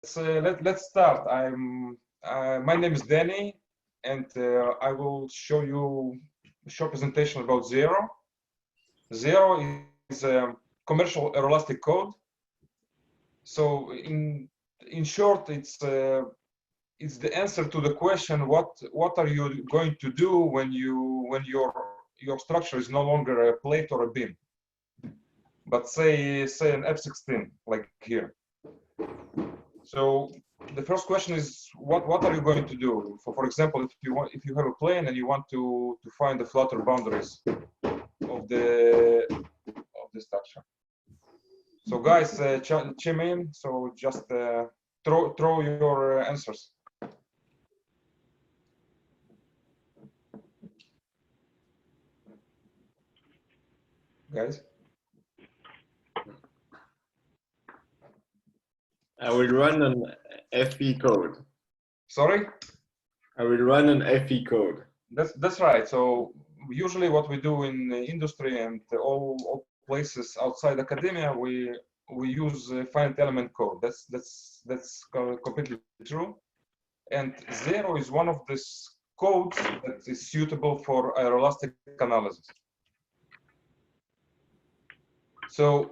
let's start. My name is Danny, and I will show you a short presentation about ZAERO. ZAERO is a commercial aeroelastic code. So in short, it's the answer to the question: what are you going to do when your structure is no longer a plate or a beam, but say an F-16 like here. So the first question is what are you going to do? For example, if you have a plane and you want to find the flutter boundaries of the structure. So guys, chime in. So just throw your answers. Guys. I will run an FE code. Sorry? I will run an FE code. That's right. So usually what we do in the industry and all places outside academia, we use finite element code. That's completely true. And ZAERO is one of these codes that is suitable for aeroelastic analysis. So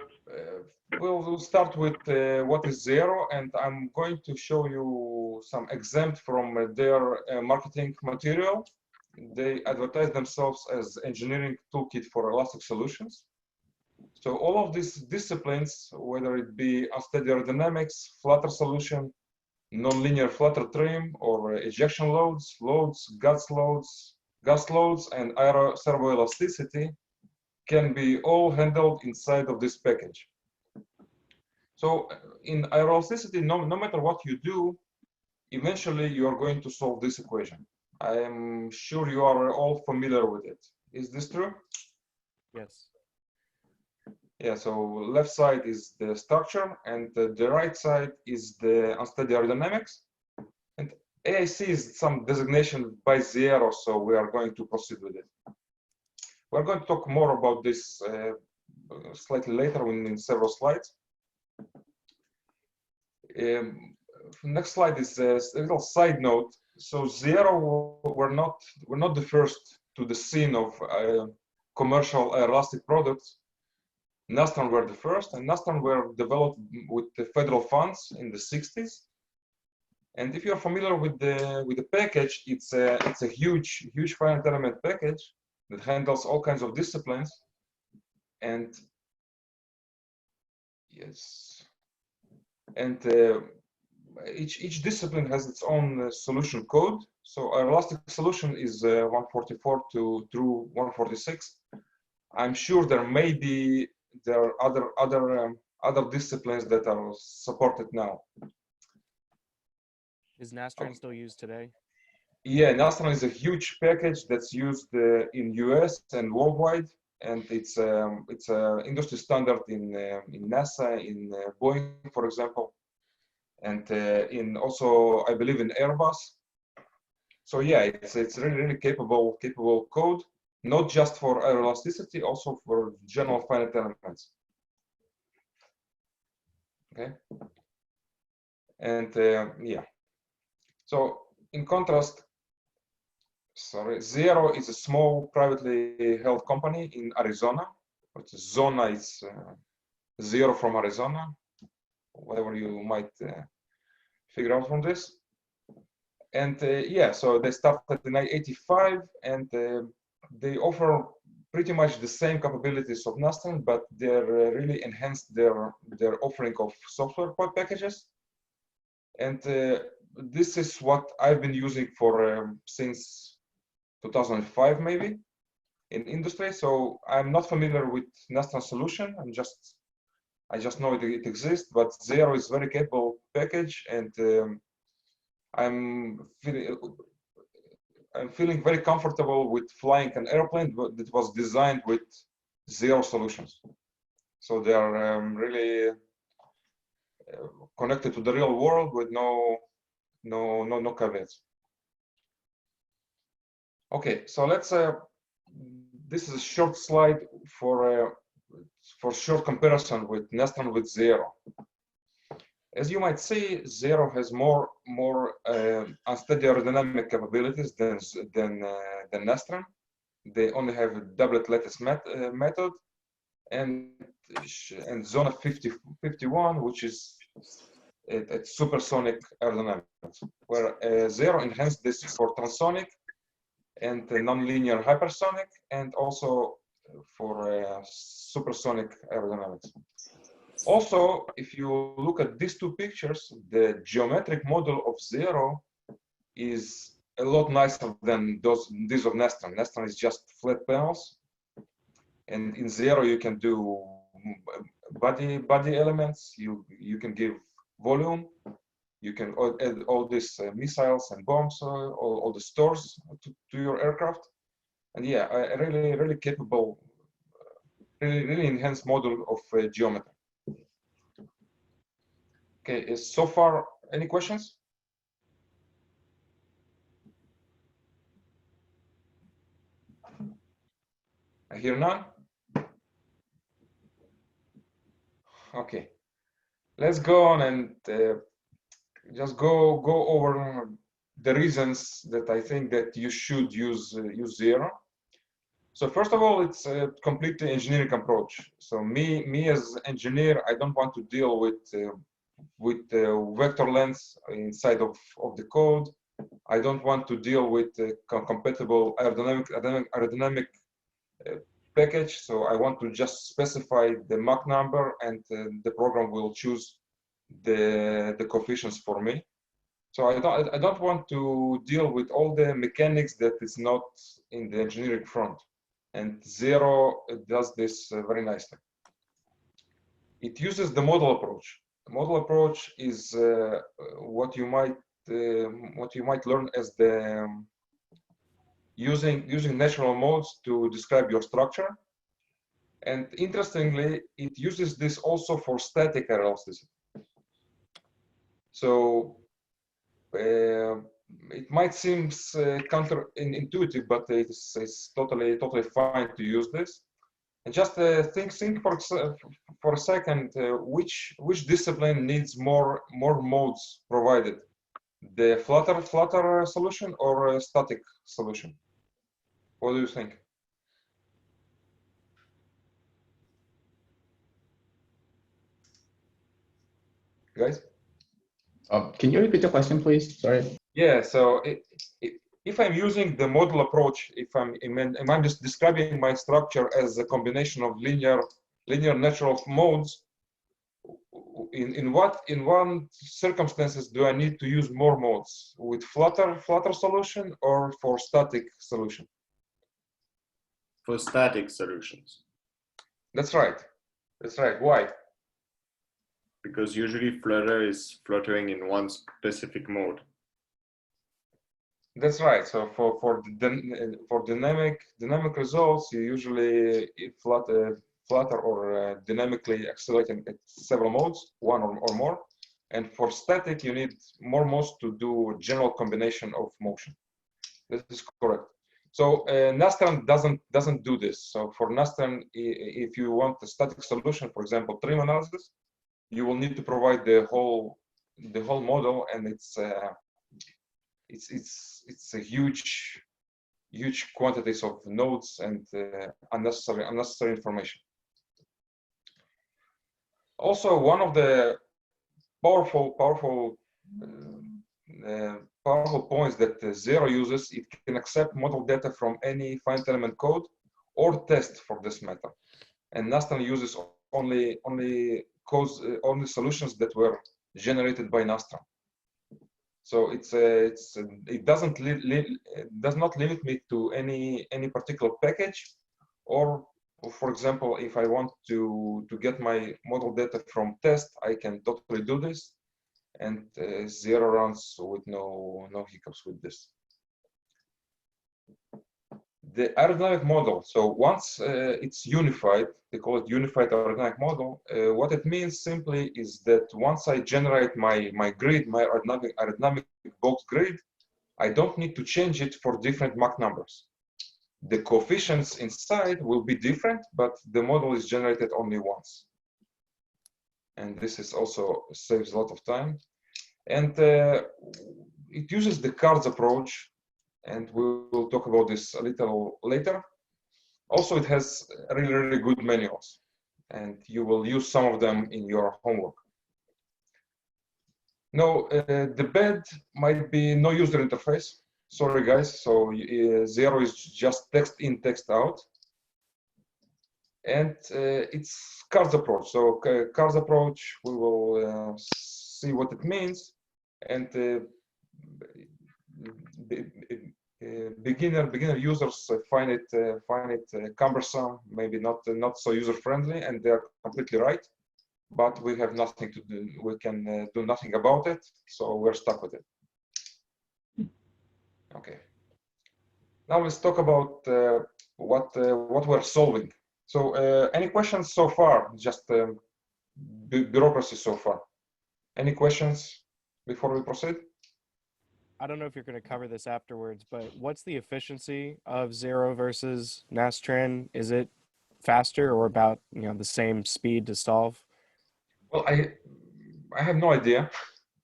we'll start with what is ZAERO, and I'm going to show you some examples from their marketing material. They advertise themselves as engineering toolkit for elastic solutions. So all of these disciplines, whether it be unsteady aerodynamics, flutter solution, nonlinear flutter trim, or ejection loads, gas loads, and aeroelasticity, can be all handled inside of this package. So in aeroelasticity, no matter what you do, eventually you are going to solve this equation. I am sure you are all familiar with it. Is this true? Yes. Yeah, so left side is the structure and the right side is the unsteady aerodynamics. And AIC is some designation by ZAERO, so we are going to proceed with it. We're going to talk more about this slightly later in several slides. Next slide is a little side note. So ZAERO we're not the first to the scene of commercial aeroelastic products. Nastran were the first, and Nastran were developed with the federal funds in the 60s. And if you're familiar with the package, it's a huge finite element package that handles all kinds of disciplines. And yes, and each discipline has its own solution code. So our elastic solution is 144 through 146. I'm sure there are other disciplines that are supported now. Is Nastran still used today? Yeah, Nastran is a huge package that's used in US and worldwide, and it's a industry standard in NASA, in Boeing, for example, and in also I believe in Airbus. So yeah, it's really capable code, not just for aeroelasticity, also for general finite elements. Okay, and yeah. So in contrast, ZAERO is a small privately held company in Arizona. Which is Zona is ZAERO from Arizona, whatever you might figure out from this. And yeah, so they started in 1985, and they offer pretty much the same capabilities of Nastran, but they're really enhanced their offering of software packages. And this is what I've been using for since 2005 maybe in industry. So I'm not familiar with Nastran solution. I just know it exists, but ZAERO is very capable package, and I'm feeling very comfortable with flying an airplane that was designed with ZAERO solutions. So they are really connected to the real world with no caveats. Okay, so let's. This is a short slide for short comparison with Nastran with ZAERO. As you might see, ZAERO has more unsteady aerodynamic capabilities than Nastran. They only have a doublet lattice method and zone 51, which is at supersonic aerodynamics, where ZAERO enhanced this for transonic and nonlinear hypersonic, and also for supersonic aerodynamics. Also, if you look at these two pictures, the geometric model of ZAERO is a lot nicer than these of Nastran. Nastran is just flat panels, and in ZAERO you can do body elements. You can give volume. You can add all these missiles and bombs, all the stores to your aircraft, and yeah, a really capable, really enhanced model of geometry. Okay, so far, any questions? I hear none. Okay, let's go on and just go over the reasons that I think that you should use ZAERO. So first of all, it's a completely engineering approach. So me as engineer, I don't want to deal with vector lengths inside of the code. I don't want to deal with compatible aerodynamic package. So I want to just specify the Mach number, and the program will choose the coefficients for me. So I don't want to deal with all the mechanics that is not in the engineering front. And ZAERO does this very nicely. It uses the model approach. The model approach is what you might learn as the using natural modes to describe your structure. And interestingly, it uses this also for static aeroelasticity. So it might seem counterintuitive, but it's totally fine to use this. And just think for a second, which discipline needs more modes provided? The flutter solution or a static solution? What do you think? Guys? Can you repeat the question, please? Sorry. Yeah, so if I'm using the model approach, if I'm just describing my structure as a combination of linear natural modes, in what circumstances do I need to use more modes? With flutter solution or for static solution? For static solutions. That's right. That's right. Why? Because usually Flutter is fluttering in one specific mode. That's right. So for dynamic results, you usually flutter or dynamically accelerate in several modes, one or more. And for static, you need more modes to do a general combination of motion. This is correct. So Nastran doesn't do this. So for Nastran, if you want a static solution, for example, trim analysis, you will need to provide the whole model, and it's a huge quantities of nodes and unnecessary information. Also, one of the powerful points that ZAERO uses, it can accept model data from any finite element code or test for this matter. And Nastran uses only solutions that were generated by Nastran. So it does not limit me to any particular package, or for example, if I want to get my model data from test, I can totally do this, and ZAERO runs with no hiccups with this. The aerodynamic model. So once it's unified, they call it unified aerodynamic model. What it means simply is that once I generate my grid, my aerodynamic box grid, I don't need to change it for different Mach numbers. The coefficients inside will be different, but the model is generated only once. and this is also saves a lot of time. And it uses the cards approach, and we will talk about this a little later. Also, it has really, really good manuals, and you will use some of them in your homework. Now, the bed might be no user interface. Sorry, guys. So ZAERO is just text in, text out. And it's cards approach. So cards approach, we will see what it means. And beginner users find it cumbersome, maybe not so user friendly, and they're completely right. But we have nothing to do. We can do nothing about it, so we're stuck with it. Okay. Now let's talk about what we're solving. So, any questions so far? Just bureaucracy so far. Any questions before we proceed? I don't know if you're going to cover this afterwards, but what's the efficiency of ZAERO versus Nastran? Is it faster or about the same speed to solve? Well, I have no idea.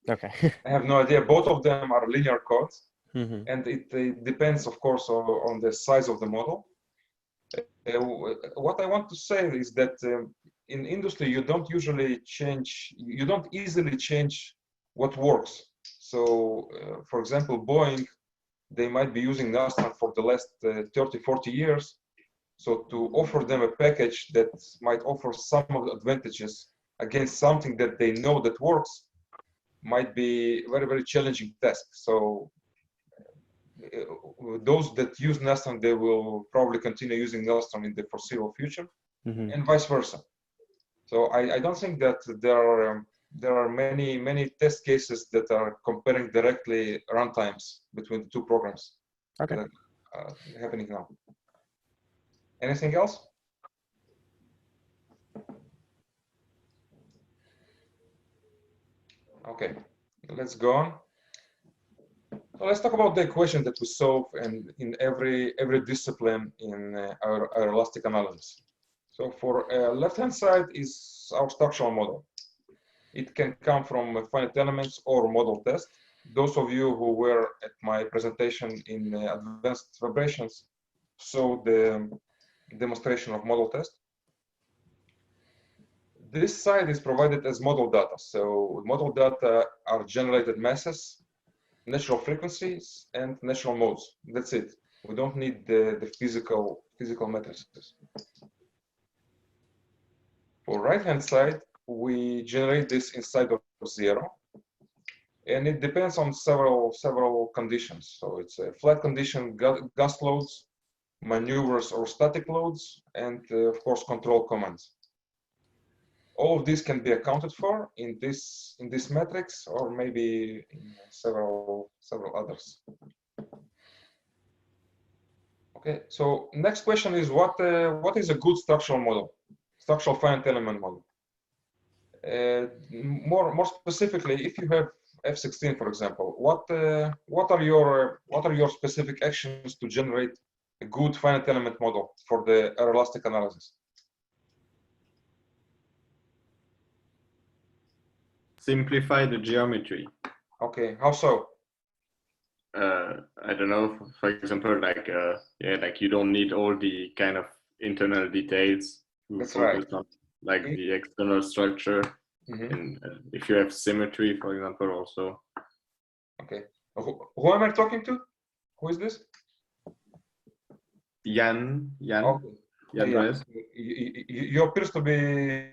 Okay. I have no idea. Both of them are linear codes, Mm-hmm. and it depends, of course, on the size of the model. What I want to say is that in industry, you don't easily change what works. So, for example, Boeing, they might be using Nastran for the last 30, 40 years. So to offer them a package that might offer some of the advantages against something that they know that works might be a very, very challenging task. So those that use Nastran, they will probably continue using Nastran in the foreseeable future, Mm-hmm. and vice versa. So I don't think that there are many test cases that are comparing directly runtimes between the two programs. Okay. That happening now. Anything else? Okay, let's go on. So let's talk about the equation that we solve and in every discipline in our aeroelastic analysis. So for left-hand side is our structural model. It can come from finite elements or model test. Those of you who were at my presentation in advanced vibrations saw the demonstration of model test. This side is provided as model data. So model data are generated masses, natural frequencies, and natural modes. That's it. We don't need the physical matrices. For right-hand side, we generate this inside of ZAERO, and it depends on several conditions. So it's a flat condition, gust loads, maneuvers or static loads, and of course control commands. All of these can be accounted for in this matrix, or maybe in several others. Okay, so next question is what is a good structural model, structural finite element model? More specifically, if you have F16, for example, what are your specific actions to generate a good finite element model for the aeroelastic analysis? Simplify the geometry. Okay, how so? I don't know. For example, like you don't need all the kind of internal details. That's focus right. on like the external structure, and if you have symmetry, for example, also. Okay. Who am I talking to? Who is this? Jan. Okay. Jan Yeah. Reyes. You appear to be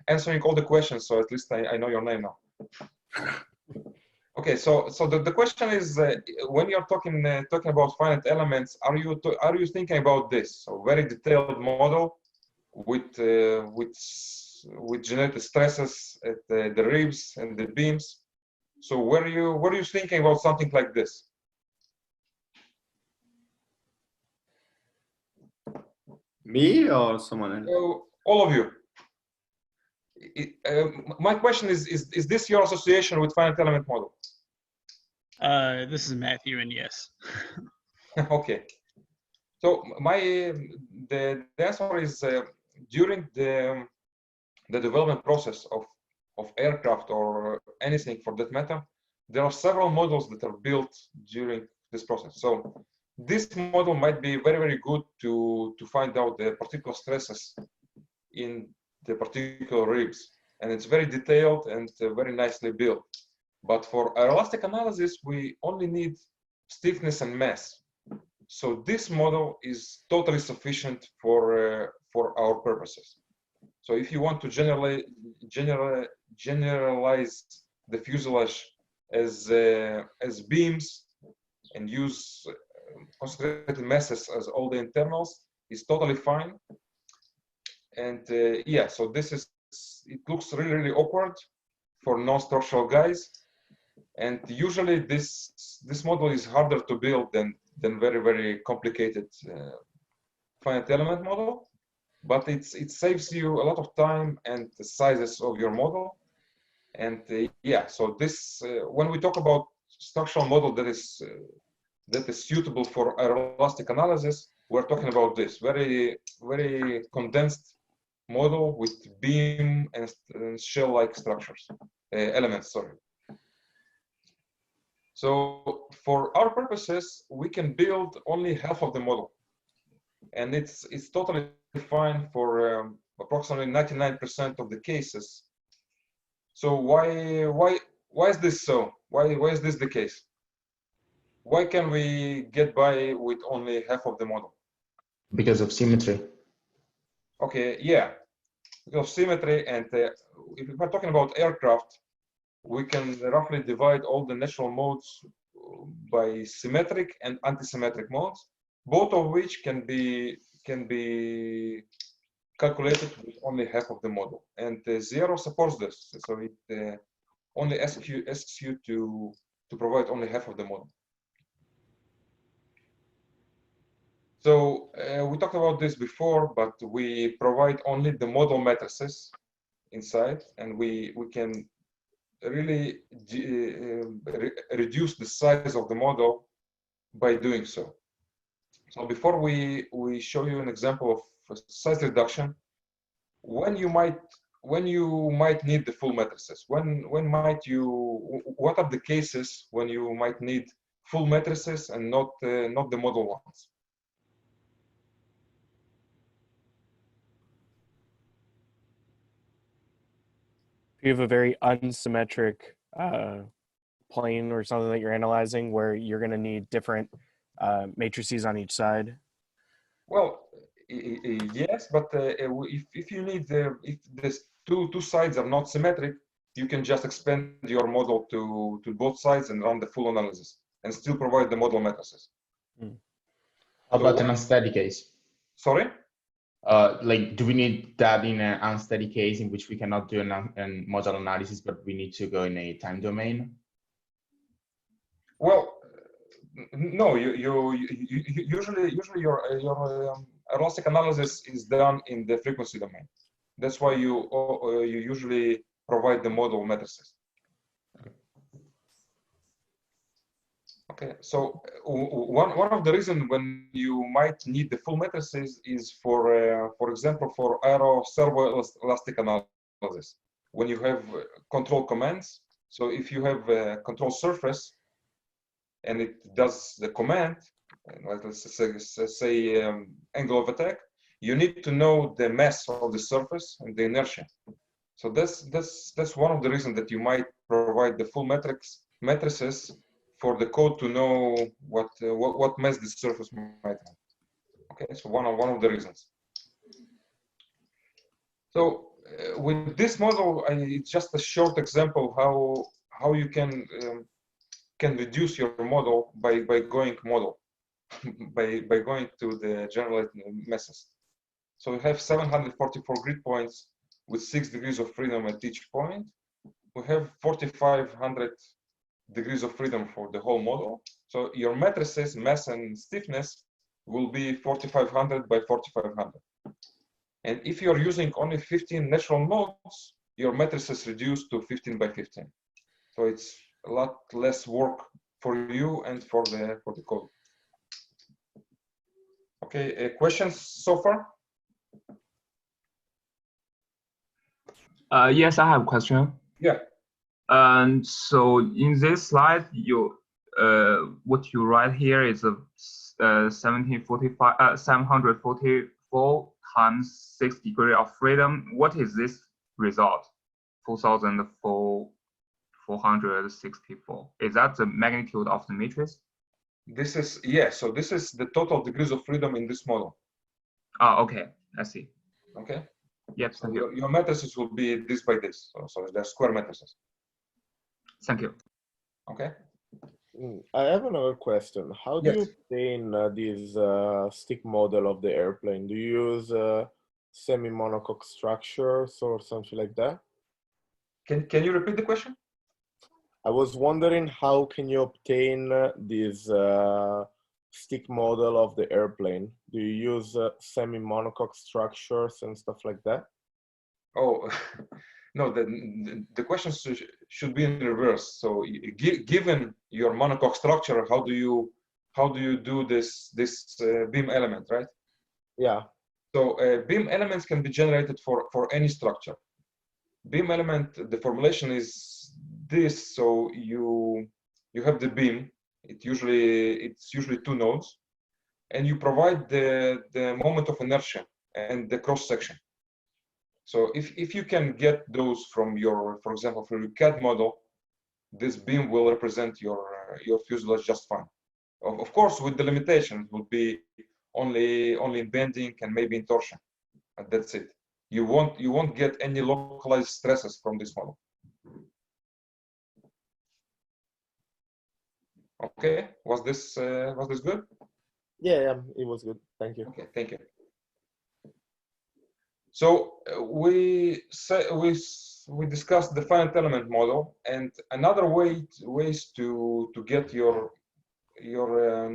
answering all the questions, so at least I know your name now. Okay, so the question is, when you're talking about finite elements, are you thinking about this? So very detailed model with generated stresses at the ribs and the beams. So were you thinking about something like this? Me or someone else? All of you. My question is this your association with finite element model? This is Matthew, and yes. Okay. So the answer is during the development process of aircraft or anything for that matter, there are several models that are built during this process. So this model might be very, very good to find out the particular stresses in the particular ribs. And it's very detailed and very nicely built. But for aeroelastic analysis, we only need stiffness and mass. So this model is totally sufficient for our purposes. So if you want to generalize the fuselage as beams and use concentrated masses as all the internals, is totally fine. And yeah, so it looks really, really awkward for non-structural guys. And usually this model is harder to build than very, very complicated finite element model. But it saves you a lot of time and the sizes of your model. And yeah, so this when we talk about structural model that is suitable for aeroelastic analysis, we're talking about this very, very condensed model with beam and shell-like structures, elements, sorry. So for our purposes, we can build only half of the model. And it's totally fine for approximately 99% of the cases. So why is this so? Why is this the case? Why can we get by with only half of the model? Because of symmetry. Okay, yeah, because of symmetry. And if we're talking about aircraft, we can roughly divide all the natural modes by symmetric and antisymmetric modes, both of which can be calculated with only half of the model. And ZAERO supports this, so it only asks you to provide only half of the model. So we talked about this before, but we provide only the model matrices inside, and we can really reduce the size of the model by doing so. So before we show you an example of size reduction, when you might need the full matrices, when might you, what are the cases when you might need full matrices and not the model ones? If you have a very unsymmetric plane or something that you're analyzing where you're going to need different matrices on each side? Well, yes, but if you need if the two sides are not symmetric, you can just expand your model to both sides and run the full analysis and still provide the model matrices. How about an unsteady case? Sorry? Like, do we need that in an unsteady case in which we cannot do a model analysis, but we need to go in a time domain? Well, no. Usually your aeroelastic analysis is done in the frequency domain. That's why you usually provide the model matrices. Okay, so one of the reasons when you might need the full matrices is for example, for aeroelastic analysis, when you have control commands. So if you have a control surface and it does the command, let's say angle of attack, you need to know the mass of the surface and the inertia. So that's one of the reasons that you might provide the full matrices for the code to know what mass the surface might have. Okay, so one of the reasons. So with this model, it's just a short example how you can reduce your model by going model by going to the generalized masses. So we have 744 grid points with 6 degrees of freedom at each point. We have 4,500 degrees of freedom for the whole model. So your matrices, mass and stiffness, will be 4,500 by 4,500. And if you're using only 15 natural modes, your matrices reduce to 15 by 15. So it's a lot less work for you and for the code. Okay, questions so far? Yes, I have a question. Yeah. And so in this slide, what you write here is a 744 times 6 degree of freedom. What is this result? 4,464. Is that the magnitude of the matrix? This is, yeah, so this is the total degrees of freedom in this model. Oh, okay, I see. Okay. Yep, So thank you. your matrices will be this by this. So they're square matrices. Thank you. Okay. I have another question. How do you Yes. obtain this stick model of the airplane? Do you use semi-monocoque structures or something like that? Can you repeat the question? I was wondering how can you obtain this stick model of the airplane? Do you use semi-monocoque structures and stuff like that? Oh, no, the question should be in reverse. So given your monocoque structure, how do you do this beam element, right? Yeah. So beam elements can be generated for any structure. Beam element, the formulation is this. So you have the beam. It's usually two nodes, and you provide the moment of inertia and the cross section. So if you can get those from your, for example, from your CAD model, this beam will represent your fuselage just fine. Of course, with the limitation, it will be only in bending and maybe in torsion, and that's it. You won't get any localized stresses from this model. Okay, was this good? Yeah, it was good. Thank you. Okay, thank you. So we discussed the finite element model, and another ways to get your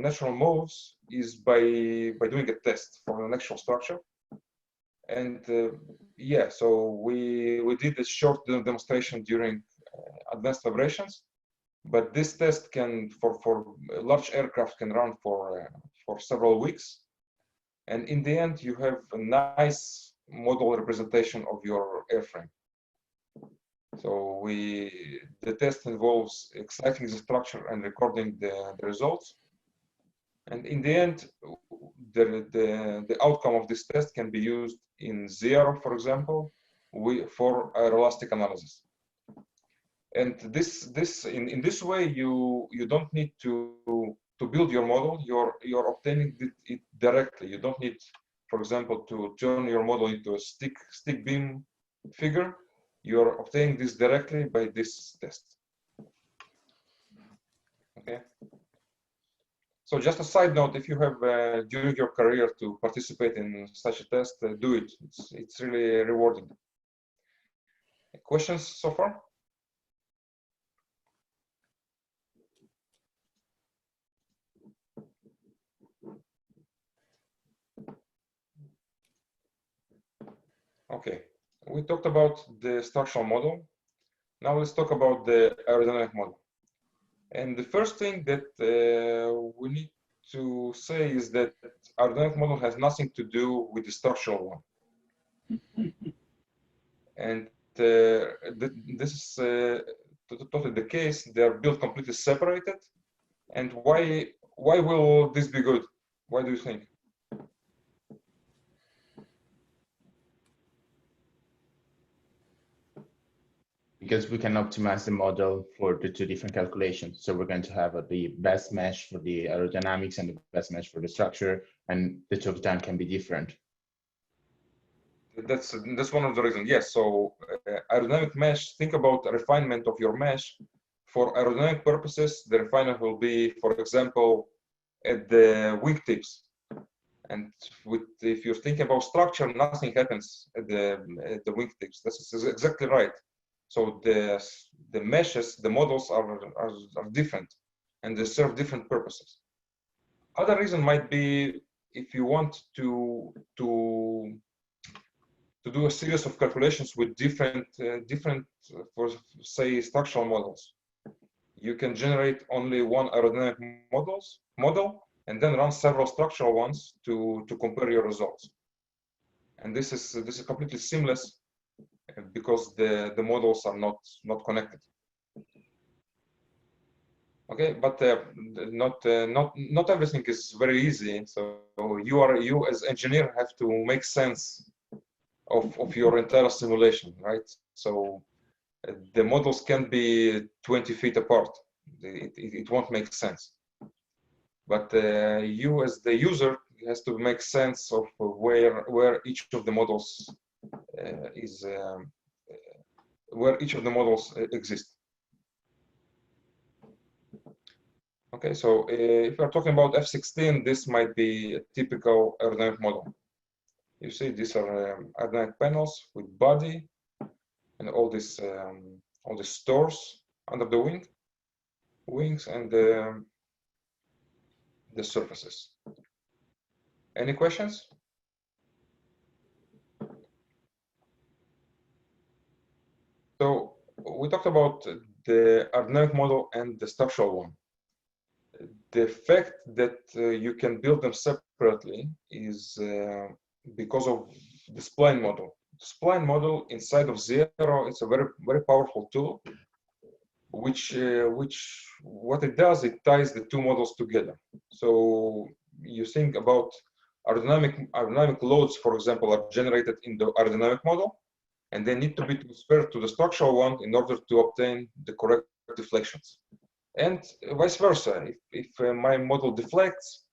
natural modes is by doing a test for an actual structure. And yeah, so we did a short demonstration during advanced vibrations, but this test can for large aircraft can run for several weeks, and in the end you have a nice model representation of your airframe. So the test involves extracting the structure and recording the results. And in the end, the outcome of this test can be used in ZAERO, for example, for aeroelastic analysis. And in this way, you don't need to build your model. You're obtaining it directly. You don't need, for example, to turn your model into a stick beam figure. You're obtaining this directly by this test. Okay. So just a side note, if you have during your career to participate in such a test, do it. It's really rewarding. Questions so far? Okay, we talked about the structural model. Now let's talk about the aerodynamic model. And the first thing that we need to say is that aerodynamic model has nothing to do with the structural one. And this is totally the case. They are built completely separated. And why will this be good? Why do you think? Because we can optimize the model for the two different calculations. So we're going to have the best mesh for the aerodynamics and the best mesh for the structure, and the two of them can be different. That's one of the reasons. Yes. So aerodynamic mesh. Think about a refinement of your mesh. For aerodynamic purposes, the refinement will be, for example, at the wingtips. And if you're thinking about structure, nothing happens at the wingtips. That's exactly right. So the meshes, the models are different, and they serve different purposes. Other reason might be if you want to do a series of calculations with different for say structural models. You can generate only one aerodynamic model and then run several structural ones to compare your results. And this is completely seamless because the models are not connected. Okay, but not everything is very easy. So you as engineer have to make sense of your entire simulation, right? So the models can be 20 feet apart. It won't make sense. But you as the user has to make sense of where each of the models exist. Okay, so if you're talking about F-16, this might be a typical aerodynamic model. You see, these are aerodynamic panels with body and all these stores under the wings and the surfaces. Any questions? So we talked about the aerodynamic model and the structural one. The fact that you can build them separately is because of the spline model. The spline model inside of ZAERO is a very powerful tool, which what it does, it ties the two models together. So you think about aerodynamic loads, for example, are generated in the aerodynamic model, and they need to be transferred to the structural one in order to obtain the correct deflections. And vice versa. If my model deflects,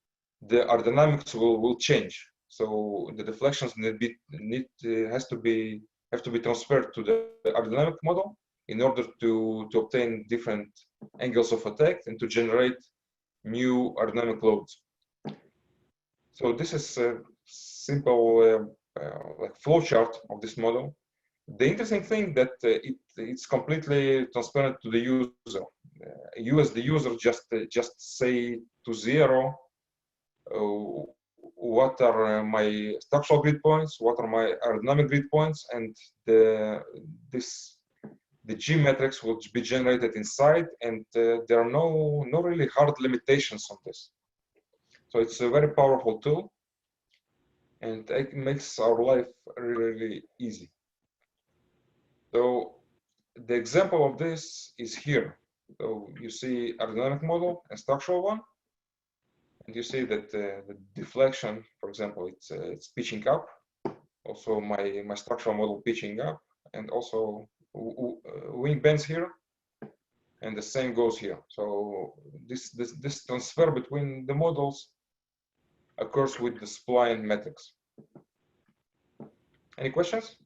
the aerodynamics will change. So the deflections have to be transferred to the aerodynamic model in order to obtain different angles of attack and to generate new aerodynamic loads. So this is a simple like flowchart of this model. The interesting thing that it's completely transparent to the user. You as the user just say to ZAERO what are my structural grid points, what are my aerodynamic grid points, and the G metrics will be generated inside, and there are no really hard limitations on this. So it's a very powerful tool, and it makes our life really easy. So the example of this is here. So you see aerodynamic model and structural one, and you see that the deflection, for example, it's pitching up. Also, my structural model pitching up, and also wing bends here, and the same goes here. So this transfer between the models occurs with the spline metrics. Any questions?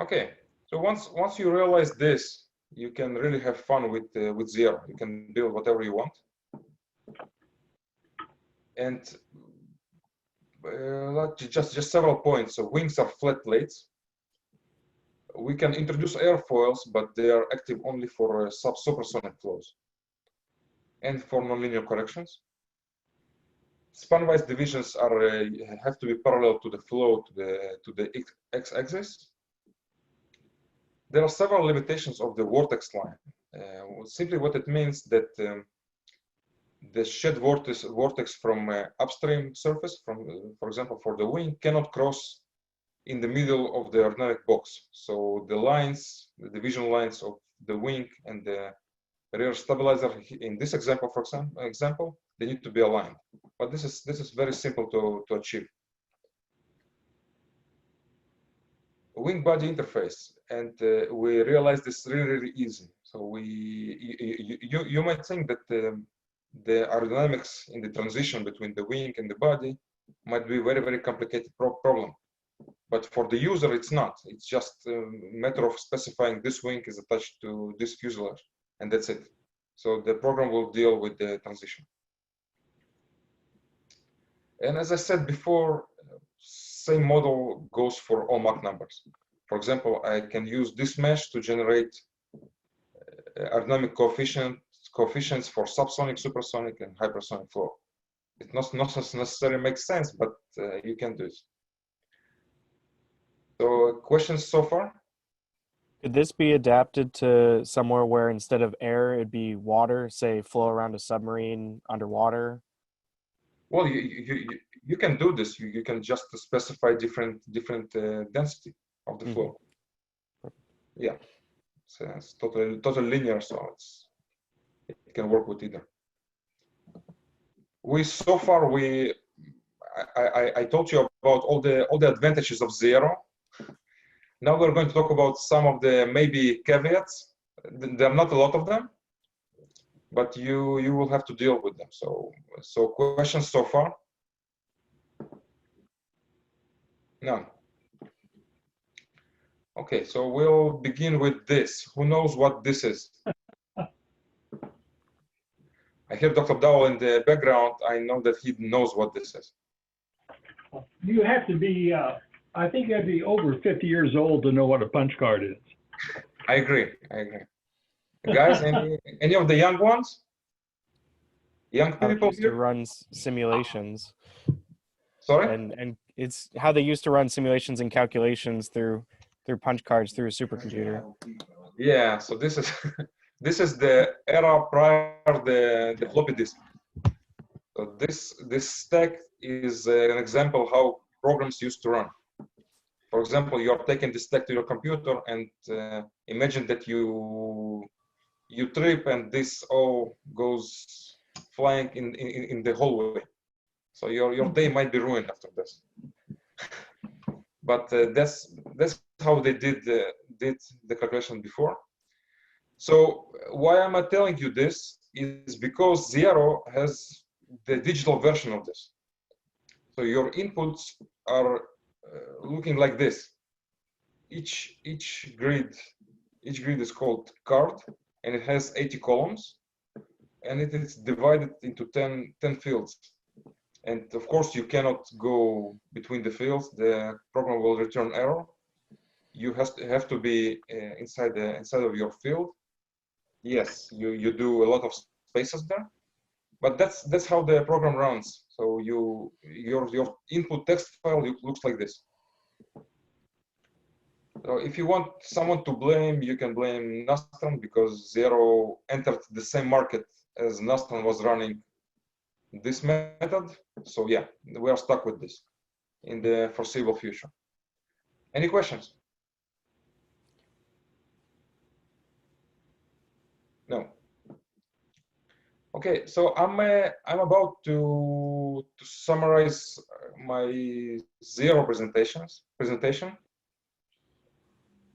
Okay, so once you realize this, you can really have fun with ZAERO. You can build whatever you want, and just several points. So wings are flat plates. We can introduce airfoils, but they are active only for supersonic flows and for nonlinear corrections. Span-wise divisions have to be parallel to the flow to the x-axis. There are several limitations of the vortex line. Simply what it means that the shed vortex from upstream surface, for example, for the wing, cannot cross in the middle of the aerodynamic box. So the lines, the division lines of the wing and the rear stabilizer, in this example, for example, they need to be aligned. But this is very simple to achieve. Wing body interface, and we realize this really easy. So you might think that the aerodynamics in the transition between the wing and the body might be a very complicated problem. But for the user, it's not. It's just a matter of specifying this wing is attached to this fuselage, and that's it. So the program will deal with the transition. And as I said before, same model goes for all Mach numbers. For example, I can use this mesh to generate aerodynamic coefficients for subsonic, supersonic, and hypersonic flow. It not necessarily makes sense, but you can do it. So questions so far? Could this be adapted to somewhere where instead of air, it'd be water, say flow around a submarine underwater? Well, you can do this. You can just specify different density of the flow. Yeah, it's totally linear, so it can work with either. So far I told you about all the advantages of ZAERO. Now we're going to talk about some of the maybe caveats. There are not a lot of them, but you will have to deal with them. So questions so far? None. Okay, so we'll begin with this. Who knows what this is? I hear Dr. Dowell in the background. I know that he knows what this is. You have to be, I think you have to be over 50 years old to know what a punch card is. I agree. Guys, any of the young ones? Young How they people used to here? run simulations. Sorry? And it's how they used to run simulations and calculations through punch cards through a supercomputer. Yeah, so this is this is the era prior the floppy disk. So this stack is an example how programs used to run. For example, you're taking this stack to your computer and imagine that you trip and this all goes flying in the hallway. So your day might be ruined after this. But that's how they did the calculation before. So why am I telling you this is because ZAERO has the digital version of this. So your inputs are looking like this. Each grid is called card, and it has 80 columns, and it is divided into 10 fields. And of course, you cannot go between the fields. The program will return error. You have to be inside of your field. Yes, you do a lot of spaces there, but that's how the program runs. So your input text file looks like this. So if you want someone to blame, you can blame Nastran because ZAERO entered the same market as Nastran was running this method. So yeah, we are stuck with this in the foreseeable future. Any questions? No. Okay, so I'm about to summarize my ZAERO presentation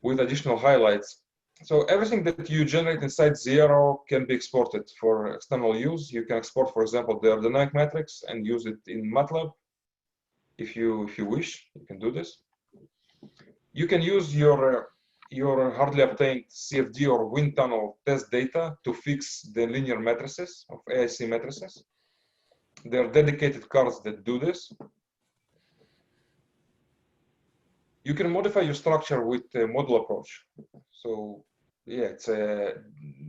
with additional highlights. So everything that you generate inside ZAERO can be exported for external use. You can export, for example, the aerodynamic matrix and use it in MATLAB. If you wish, you can do this. You can use your hardly obtained CFD or wind tunnel test data to fix the linear matrices of AIC matrices. There are dedicated cards that do this. You can modify your structure with a model approach. So yeah,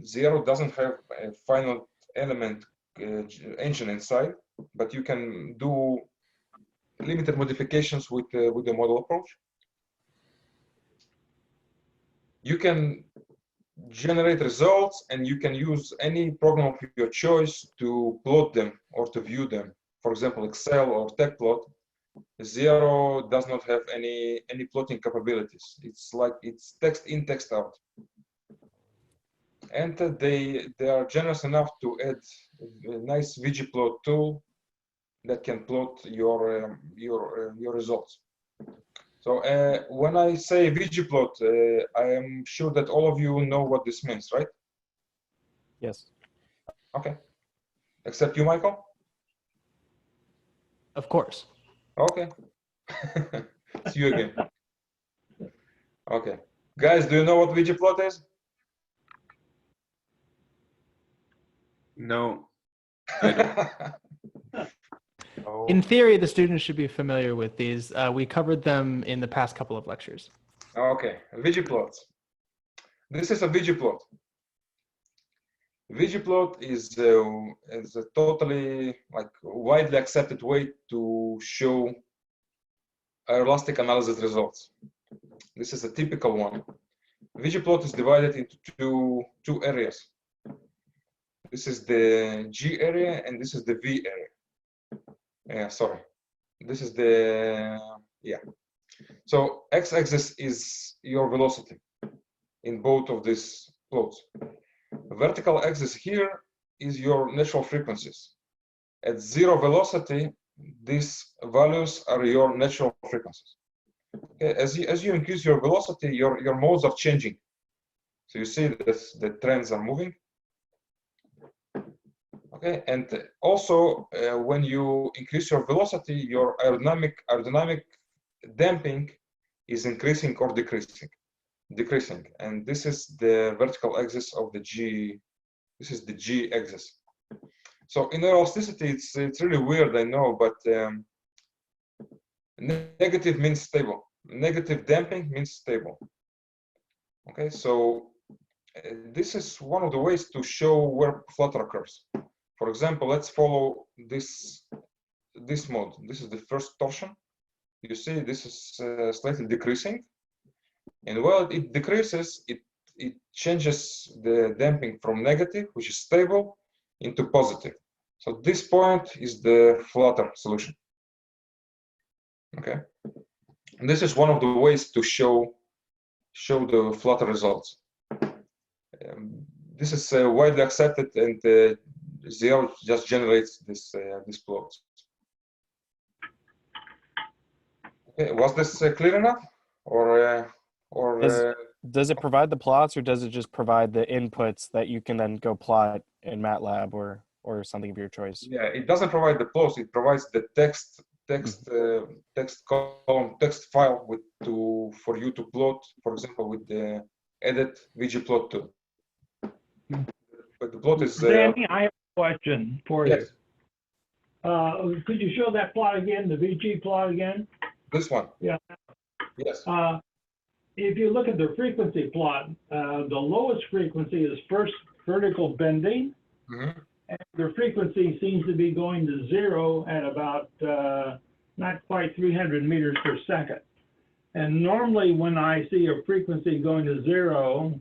ZAERO doesn't have a finite element engine inside, but you can do limited modifications with the model approach. You can generate results, and you can use any program of your choice to plot them or to view them. For example, Excel or TechPlot. ZAERO does not have any plotting capabilities. It's text in, text out. And they are generous enough to add a nice VGA Plot tool that can plot your results. So when I say VGA Plot, I am sure that all of you know what this means, right? Yes. Okay. Except you, Michael? Of course. Okay. It's you again. Okay. Guys, do you know what VGA Plot is? No. Oh. In theory, the students should be familiar with these. We covered them in the past couple of lectures. Okay, VGA Plot. This is a VGA Plot. VGA Plot is a totally widely accepted way to show aeroelastic analysis results. This is a typical one. VGA Plot is divided into two areas. This is the G area and this is the V area. Sorry. This is the, yeah. So x-axis is your velocity in both of these plots. Vertical axis here is your natural frequencies. At zero velocity, these values are your natural frequencies. Okay, as you increase your velocity, your modes are changing. So you see this, the trends are moving. Okay, and also when you increase your velocity, your aerodynamic damping is increasing or decreasing, and this is the vertical axis of the G. This is the G axis. So in aeroelasticity, it's really weird, I know, but negative means stable. Negative damping means stable. Okay, so this is one of the ways to show where flutter occurs. For example, let's follow this mode. This is the first torsion. You see, this is slightly decreasing, and while it decreases, it changes the damping from negative, which is stable, into positive. So this point is the flutter solution. Okay, and this is one of the ways to show the flutter results. This is widely accepted, and ZAERO just generates this plots. Okay, was this clear enough, or does it provide the plots, or does it just provide the inputs that you can then go plot in MATLAB or something of your choice? Yeah, it doesn't provide the plots. It provides the text column, text file for you to plot. For example, with the edit VGA Plot tool. But the plot is. Danny, I have a question for yes. you. Could you show that plot again, the VG plot again? This one. Yeah. Yes. If you look at the frequency plot, the lowest frequency is first vertical bending, and the frequency seems to be going to zero at about not quite 300 meters per second. And normally when I see a frequency going to zero,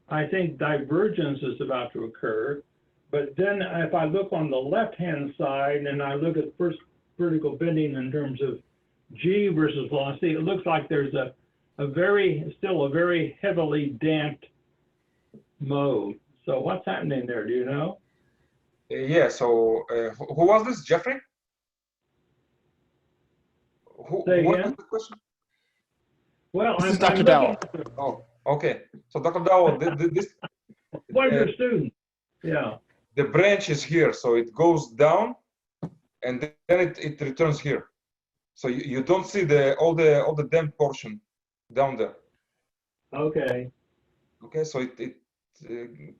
I think divergence is about to occur. But then if I look on the left-hand side and I look at first vertical bending in terms of G versus velocity, it looks like there's still a very heavily damped mode. So what's happening there? Do you know? Yeah. So who was this? Jeffrey? Say what again? was the question? Well, This is I'm Dr. Dowell. looking at Oh, okay. So Dr. Dowell, this one of your students. Yeah. the branch is here, so it goes down, and then it returns here. So you don't see all the damp portion down there. Okay. Okay, so it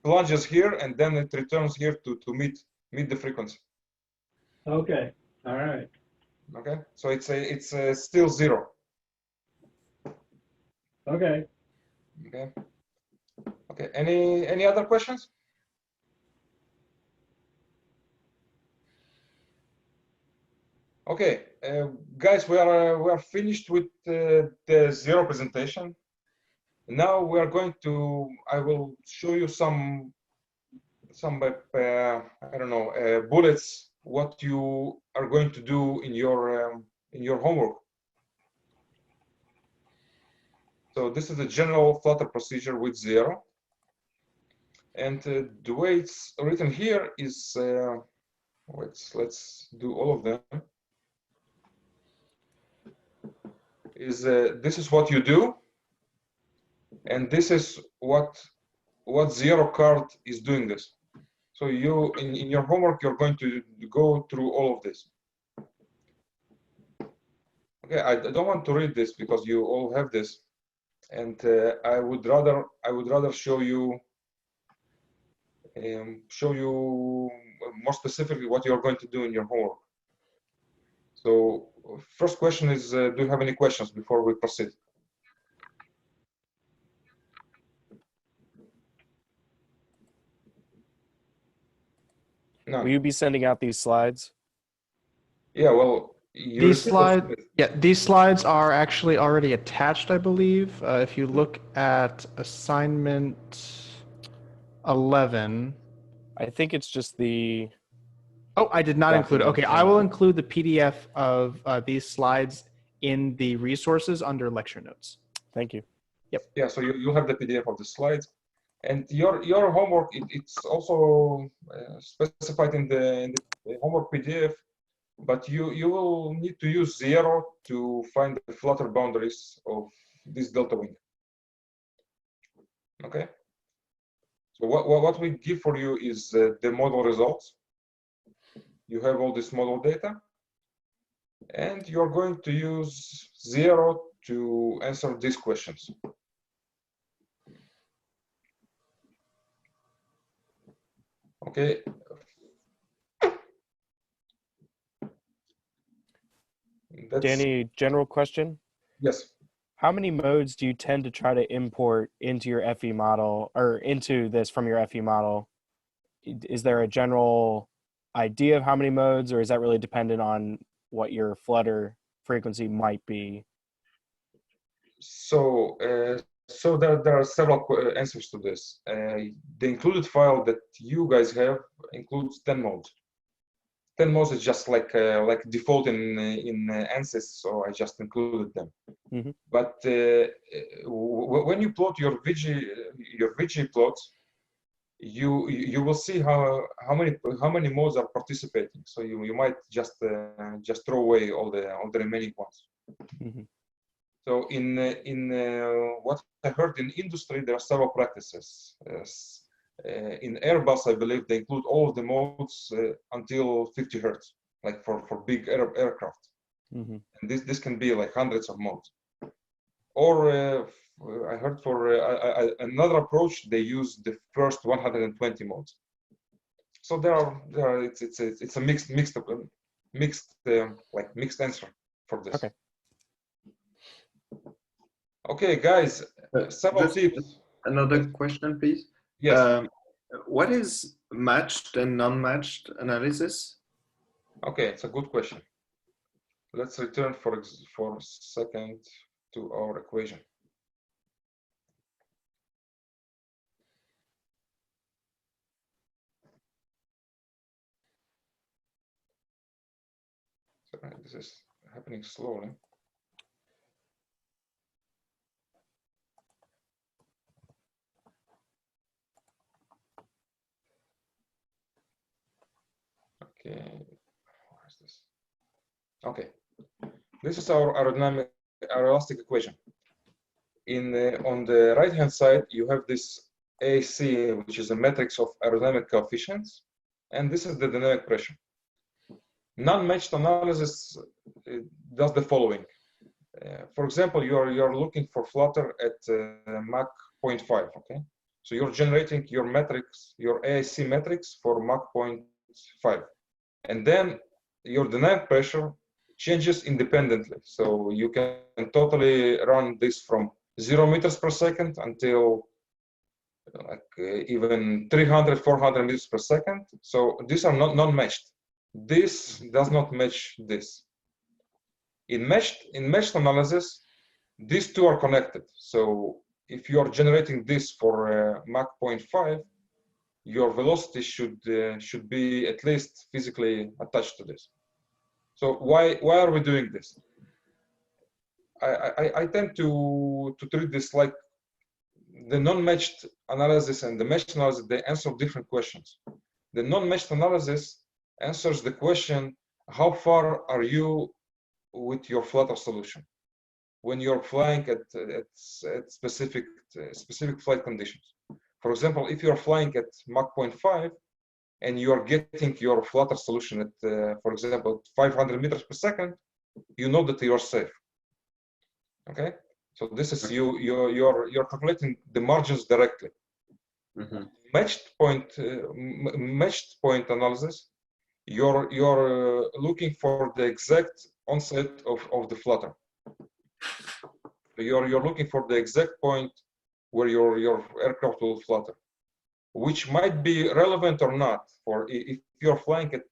plunges here, and then it returns here to meet the frequency. Okay. All right. Okay, so it's still zero. Okay. Okay. Okay. Any other questions? Okay, guys, we are finished with the ZAERO presentation. Now we are going to. I will show you some I don't know bullets. What you are going to do in your homework. So this is the general flutter procedure with ZAERO, and the way it's written here is. Let's do all of them. This is what you do, and this is what ZAERO card is doing this. So you in your homework you're going to go through all of this. Okay, I don't want to read this because you all have this, and I would rather show you more specifically what you're going to do in your homework. So first question is, do you have any questions before we proceed? No. Will you be sending out these slides? Yeah, well, these slides are actually already attached, I believe. If you look at assignment 11, I think it's just the Oh, I did not include it. Okay, I will include the PDF of these slides in the resources under lecture notes. Thank you. Yeah, so you have the PDF of the slides, and your homework it's also specified in the homework PDF, but you will need to use ZAERO to find the flutter boundaries of this delta wing. Okay. So what we give for you is the model results. You have all this model data, and you're going to use ZAERO to answer these questions. Okay. Danny, general question. Yes. How many modes do you tend to try to import into your FE model or into this from your FE model? Is there a general idea of how many modes, or is that really dependent on what your flutter frequency might be? So, there are several answers to this. The included file that you guys have includes 10 modes. 10 modes is just like default in ANSYS, so I just included them. Mm-hmm. But when you plot your VGA plots, you will see how many modes are participating. So you might just throw away all the remaining ones. Mm-hmm. So in what I heard in industry, there are several practices. In Airbus, I believe they include all of the modes until 50 hertz, like for big aircraft. Mm-hmm. And this can be like hundreds of modes. Or I heard for another approach, they use the first 120 modes. So it's a mixed answer for this. Okay. Okay, guys, several tips. Another question, please. Yes. What is matched and non-matched analysis? Okay, it's a good question. Let's return for a second to our equation. So this is happening slowly. Okay, where is this? Okay, this is our aeroelastic equation. On the right-hand side, you have this AC, which is a matrix of aerodynamic coefficients, and this is the dynamic pressure. Non-matched analysis does the following. For example, you're looking for flutter at Mach 0.5. Okay, so you're generating your matrix, your AIC matrix for Mach 0.5, and then your dynamic pressure changes independently. So you can totally run this from 0 meters per second until even 300, 400 meters per second. So these are not non-matched. This does not match this. In meshed analysis, these two are connected. So if you are generating this for Mach 0.5, your velocity should be at least physically attached to this. So why are we doing this? I tend to treat this like the non-matched analysis and the meshed analysis. They answer different questions. The non-meshed analysis answers the question: how far are you with your flutter solution when you're flying at specific flight conditions? For example, if you're flying at Mach 0.5 and you're getting your flutter solution at, for example, 500 meters per second, you know that you're safe. Okay, so this is you're calculating the margins directly. Mm-hmm. Matched point analysis, you're looking for the exact onset of the flutter. You're looking for the exact point where your aircraft will flutter, which might be relevant or not. For if you're flying at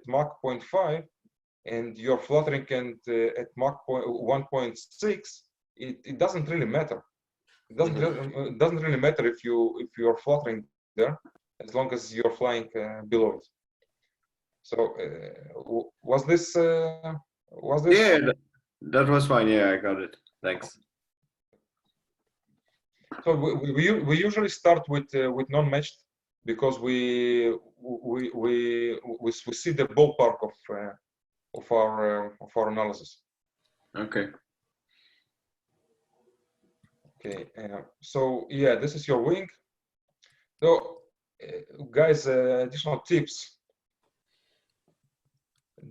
Mach 0.5 and you're fluttering at Mach 1.6, it doesn't really matter. It doesn't really matter if you're fluttering there, as long as you're flying below it. So was this? Yeah, that was fine. Yeah, I got it. Thanks. So we usually start with non-matched because we see the ballpark of our analysis. Okay. Okay. So yeah, this is your wing. So guys, additional tips.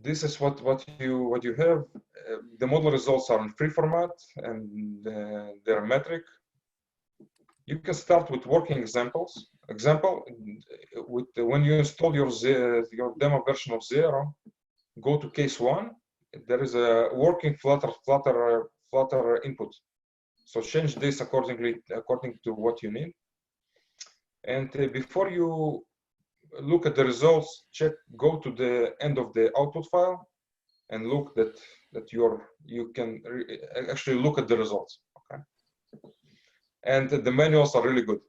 This is what you have. The model results are in free format and they're metric. You can start with working examples. Example, with when you install your demo version of ZAERO, go to case 1. There is a working Flutter input. So change this according to what you need. And before you look at the results, go to the end of the output file and look that you can actually look at the results. Okay. And the manuals are really good.